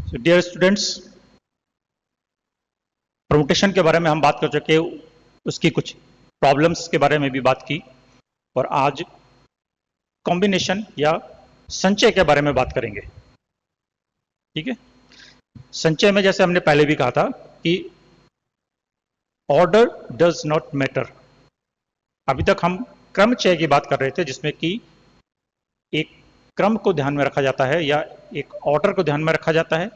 Dear students, permutation के बारे में हम बात कर चुके, उसकी कुछ प्रॉब्लम्स के बारे में भी बात की और आज कॉम्बिनेशन या संचय के बारे में बात करेंगे। ठीक है, संचय में जैसे हमने पहले भी कहा था कि ऑर्डर डज नॉट मैटर। अभी तक हम क्रमचय की बात कर रहे थे जिसमें कि एक क्रम को ध्यान में रखा जाता है या एक ऑर्डर को ध्यान में रखा जाता है,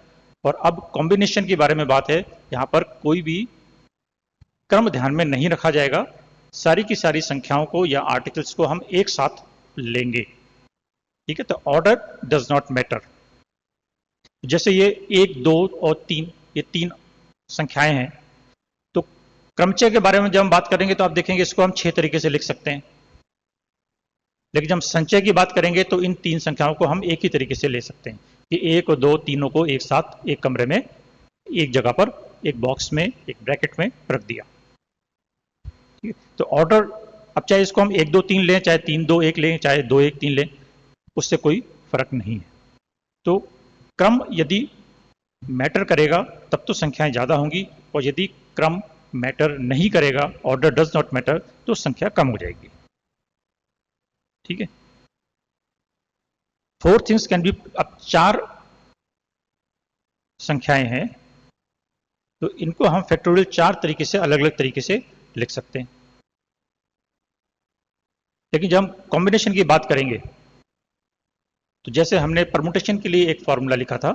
और अब कॉम्बिनेशन की बारे में बात है। यहां पर कोई भी क्रम ध्यान में नहीं रखा जाएगा, सारी की सारी संख्याओं को या आर्टिकल्स को हम एक साथ लेंगे। ठीक है, तो ऑर्डर डज नॉट मैटर। जैसे ये 1, 2 और 3, ये 3 संख्याएं हैं, तो क्रमचय के बारे में जब हम बात करेंगे तो आप देखेंगे इसको हम 6 तरीके से लिख सकते हैं, लेकिन जब हम संचय की बात करेंगे तो इन 3 संख्याओं को हम एक ही तरीके से ले सकते हैं कि 1 और 2 तीनों को एक साथ एक कमरे में, एक जगह पर, एक बॉक्स में, एक ब्रैकेट में रख दिया। ठीक है, तो ऑर्डर, अब चाहे इसको हम 1, 2, 3 लें, चाहे 3, 2, 1 लें, चाहे 2, 1, 3 लें, उससे कोई फर्क नहीं है। तो क्रम यदि मैटर करेगा तब तो संख्याएं ज्यादा होंगी, और यदि क्रम मैटर नहीं करेगा, ऑर्डर डज नॉट मैटर, तो संख्या कम हो जाएगी। ठीक है, 4 थिंग्स कैन बी, अब 4 संख्याएं हैं तो इनको हम फैक्टोरियल 4 तरीके से, अलग अलग तरीके से लिख सकते हैं। लेकिन जब हम कॉम्बिनेशन की बात करेंगे तो जैसे हमने परमुटेशन के लिए एक फॉर्मूला लिखा था,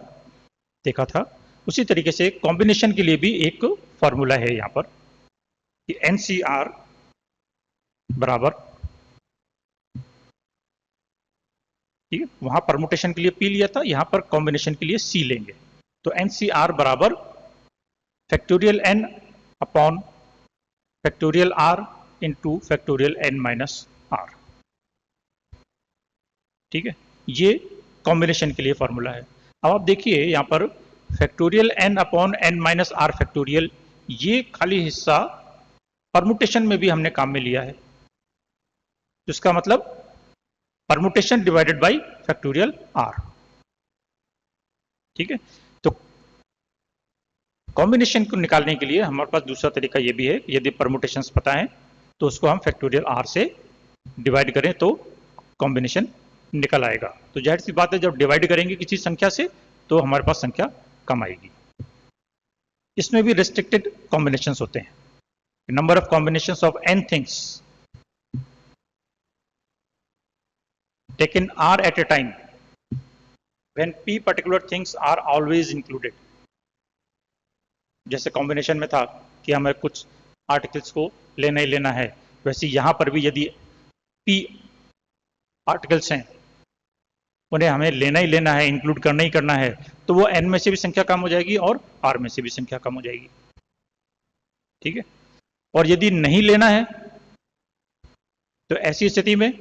देखा था, उसी तरीके से कॉम्बिनेशन के लिए भी एक फॉर्मूला है यहां पर कि NCR बराबर, ठीक है, वहां परमुटेशन के लिए P लिया था, यहां पर कॉम्बिनेशन के लिए C लेंगे। तो NCR बराबर factorial N upon factorial R into factorial N minus R। ठीक है, ये कॉम्बिनेशन के लिए फॉर्मूला है। अब आप देखिए यहां पर factorial N upon N minus R factorial, ये खाली हिस्सा परमुटेशन में भी हमने काम में लिया है, तो इसका मतलब permutation divided by factorial R। ठीक है, तो कॉम्बिनेशन को निकालने के लिए हमारे पास दूसरा तरीका यह भी है, यदि परमुटेशंस पता है तो उसको हम फैक्टोरियल R से डिवाइड करें तो कॉम्बिनेशन निकल आएगा। तो जाहिर सी बात है, जब डिवाइड करेंगे किसी संख्या से तो हमारे पास संख्या कम आएगी। इसमें भी रेस्ट्रिक्टेड कॉम्बिनेशंस होते हैं, number of combinations of n things taken R at a time when P particular things are always included। जैसे कॉम्बिनेशन में था कि हमें कुछ आर्टिकल्स को लेना ही लेना है, वैसे यहां पर भी यदि P आर्टिकल्स हैं, उन्हें हमें लेना ही लेना है, इंक्लूड करना ही करना है, तो वो n में से भी संख्या कम हो जाएगी और R में से भी संख्या कम हो जाएगी। ठीक है, और यदि नहीं लेना है तो ऐसी स्थिति में,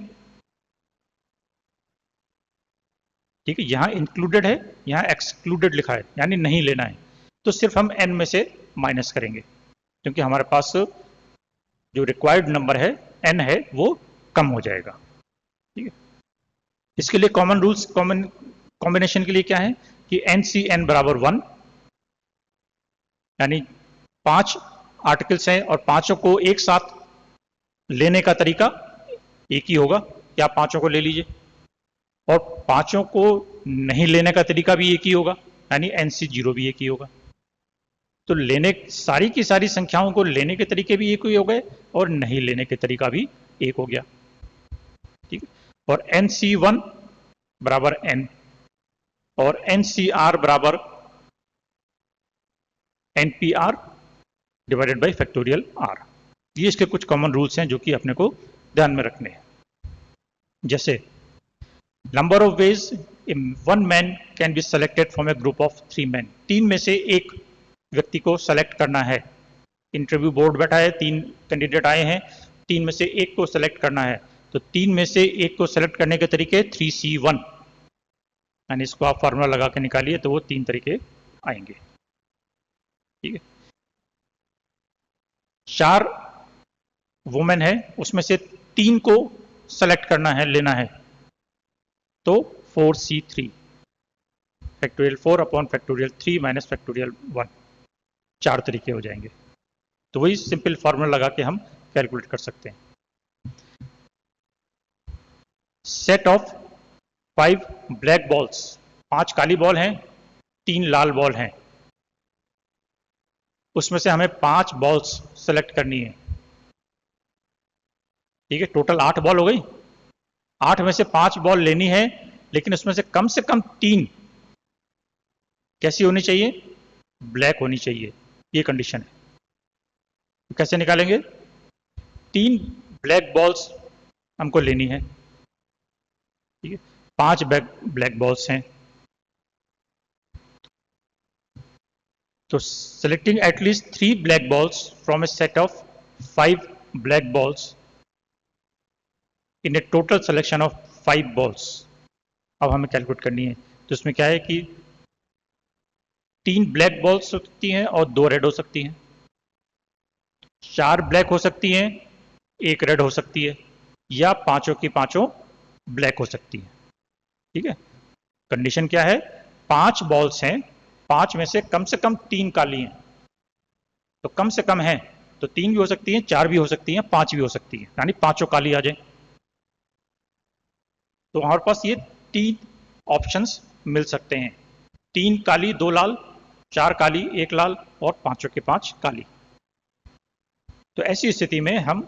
ठीक है, यहां इंक्लूडेड है, यहां एक्सक्लूडेड लिखा है, यानी नहीं लेना है, तो सिर्फ हम n में से माइनस करेंगे, क्योंकि हमारे पास जो रिक्वायर्ड नंबर है n है वो कम हो जाएगा। ठीक है, इसके लिए कॉमन रूल्स कॉम्बिनेशन के लिए क्या है कि NCN बराबर 1, यानी 5 आर्टिकल्स हैं और पांचों को एक साथ लेने का तरीका एक ही होगा कि आप पांचों को ले लीजिए, और पांचों को नहीं लेने का तरीका भी एक ही होगा, यानी NC0 भी एक ही होगा। तो लेने, सारी की सारी संख्याओं को लेने के तरीके भी एक ही हो गए और नहीं लेने के तरीका भी एक हो गया। ठीक है, और NC1 बराबर n और NCR बराबर NPR divided by factorial R। ये इसके कुछ कॉमन रूल्स हैं जो कि अपने को ध्यान में रखने हैं। जैसे number of ways one man can be selected from A group of 3 man. 3 में से एक व्यक्ति को सेलेक्ट करना है, इंटरव्यू बोर्ड बैठा है, 3 कैंडिडेट आए हैं, 3 में से एक को सेलेक्ट करना है, तो 3 में से एक को सेलेक्ट करने के तरीके 3C1, यानी इसको आप फार्मूला लगा के निकालिए तो वो 3 तरीके आएंगे। ठीक है, 4 वुमेन है, उसमें से 3 को सेलेक्ट करना है, लेना है, तो 4C3, factorial 4 upon factorial 3 minus factorial 1, 4 तरीके हो जाएंगे। तो वही सिंपल फॉर्मूला लगा के हम कैलकुलेट कर सकते हैं। Set of 5 black balls, 5 Kali ball हैं, 3 लाल बॉल हैं, उसमें से हमें 5 बॉल्स सेलेक्ट करनी है। ठीक है, टोटल 8 बॉल हो गई। 8 में से 5 बॉल लेनी है, लेकिन उसमें से कम 3 कैसी होनी चाहिए? ब्लैक होनी चाहिए, ये कंडीशन है। तो कैसे निकालेंगे? 3 ब्लैक बॉल्स हमको लेनी है। ठीक है, 5 ब्लैक बॉल्स हैं, तो selecting at least 3 black balls from a set of 5 black balls in a total selection of 5 balls। अब हमें कैलकुलेट करनी है। तो इसमें क्या है कि 3 ब्लैक बॉल्स हो सकती हैं और 2 रेड हो सकती हैं, 4 ब्लैक हो सकती हैं, 1 रेड हो सकती है, या पांचों की पांचों ब्लैक हो सकती हैं। ठीक है, कंडीशन क्या है? 5 बॉल्स हैं, 5 में से कम 3 काली हैं। तो कम से कम है तो 3 भी हो सकती हैं, 4 भी हो सकती हैं, 5 भी हो सकती हैं, यानी पांचों काली आ जाए। तो हमारे पास ये 3 ऑप्शंस मिल सकते हैं, 3 काली 2 लाल, 4 काली 1 लाल और पांचों के 5 काली। तो ऐसी स्थिति में हम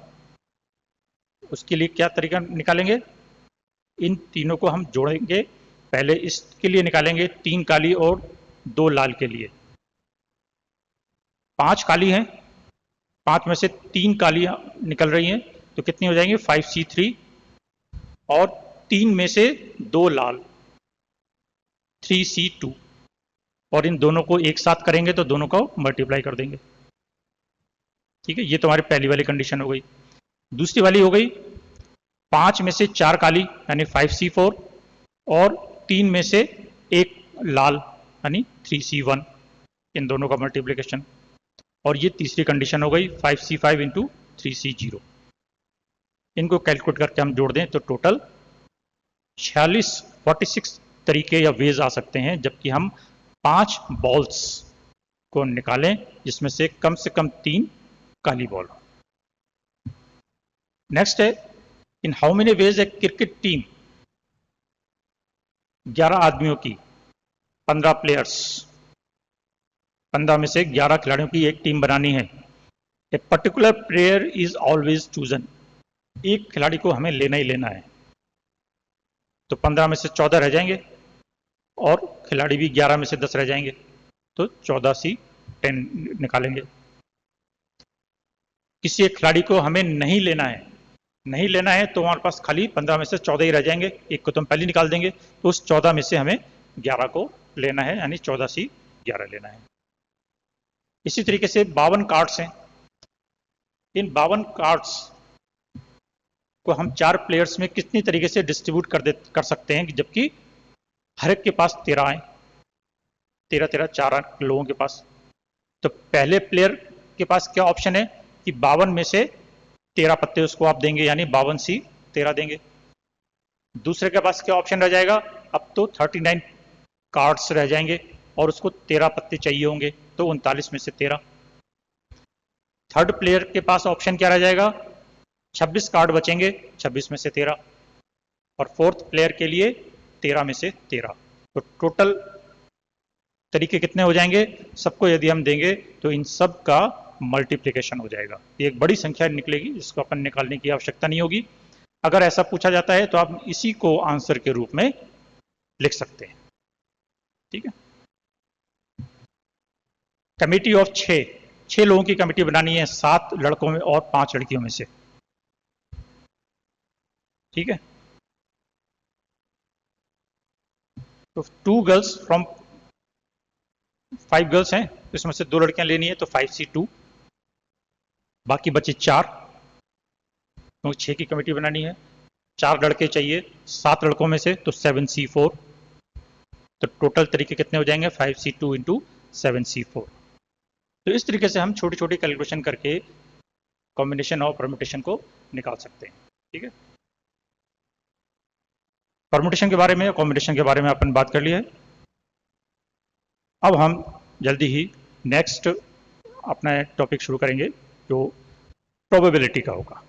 उसके लिए क्या तरीका निकालेंगे? इन तीनों को हम जोड़ेंगे। पहले इसके लिए निकालेंगे 3 काली और 2 लाल के लिए। 5 काली हैं, 5 में से 3 काली निकल रही हैं, तो कितनी हो जाएंगी? 5C3, और 3 में से 2 लाल, 3C2, और इन दोनों को एक साथ करेंगे तो दोनों को मल्टीप्लाई कर देंगे। ठीक है, ये तुम्हारी पहली वाली कंडीशन हो गई। दूसरी वाली हो गई 5 में से 4 काली यानी 5C4, और 3 में से 1 लाल यानी 3C1, इन दोनों का मल्टीप्लिकेशन। और ये तीसरी कंडीशन हो गई 5C5 इंटू 3C0। इनको कैलकुलेट करके हम जोड़ दें तो टोटल 46 तरीके या वेज आ सकते हैं, जबकि हम 5 बॉल्स को निकालें जिसमें से कम 3 काली बॉल हो। नेक्स्ट है, in how many ways A cricket team, 11 आदमियों की, 15 प्लेयर्स, 15 में से 11 खिलाड़ियों की एक टीम बनानी है। A particular player is always chosen, एक खिलाड़ी को हमें लेना ही लेना है। तो 15 में से 14 रह जाएंगे, और खिलाड़ी भी 11 में से 10 रह जाएंगे, तो 14C10 निकालेंगे। किसी एक खिलाड़ी को हमें नहीं लेना है, नहीं लेना है तो हमारे पास खाली 15 में से 14 ही रह जाएंगे, एक को तो हम पहले निकाल देंगे। तो उस 14 में से हमें 11 को लेना है, यानी 14C11 लेना है। इसी तरीके से 52 कार्ड्स हैं। इन 52 कार्ड्स को हम 4 प्लेयर्स में कितनी तरीके से डिस्ट्रीब्यूट कर सकते हैं, जबकि हर एक के पास 13 आए, 13 4 लोगों के पास। तो पहले प्लेयर के पास क्या ऑप्शन है कि 52 में से 13 पत्ते उसको आप देंगे, यानी 52C13 देंगे। दूसरे के पास क्या ऑप्शन रह जाएगा? अब तो 39 कार्ड्स रह जाएंगे और उसको 13 पत्ते चाहिए होंगे, तो 39 में से 13। थर्ड प्लेयर के पास ऑप्शन क्या रह जाएगा? 26 कार्ड बचेंगे, 26 में से 13। और फोर्थ प्लेयर के लिए 13 में से 13। तो टोटल तरीके कितने हो जाएंगे? सबको यदि हम देंगे तो इन सब का मल्टीप्लिकेशन हो जाएगा। ये एक बड़ी संख्या निकलेगी, जिसको अपन निकालने की आवश्यकता नहीं होगी। अगर ऐसा पूछा जाता है तो आप इसी को आंसर के रूप में लिख सकते हैं। ठीक है, कमेटी ऑफ 6 लोगों की कमेटी बनानी है, 7 लड़कों में और 5 लड़कियों में से। ठीक है, तो 2 गर्ल्स फ्रॉम 5 गर्ल्स हैं, इसमें से 2 लड़कियां लेनी है, तो 5C2, बाकी बचे 4, क्योंकि 6 की कमेटी बनानी है। 4 लड़के चाहिए 7 लड़कों में से, तो 7C4। तो टोटल तरीके कितने हो जाएंगे? 5C2 into 7C4। तो इस तरीके से हम छोटी छोटी कैलकुलेशन करके कॉम्बिनेशन और परम्यूटेशन को निकाल सकते हैं। ठीक है, परम्यूटेशन के बारे में, कॉम्बिनेशन के बारे में अपन बात कर ली है। अब हम जल्दी ही नेक्स्ट अपना टॉपिक शुरू करेंगे जो प्रोबेबिलिटी का होगा।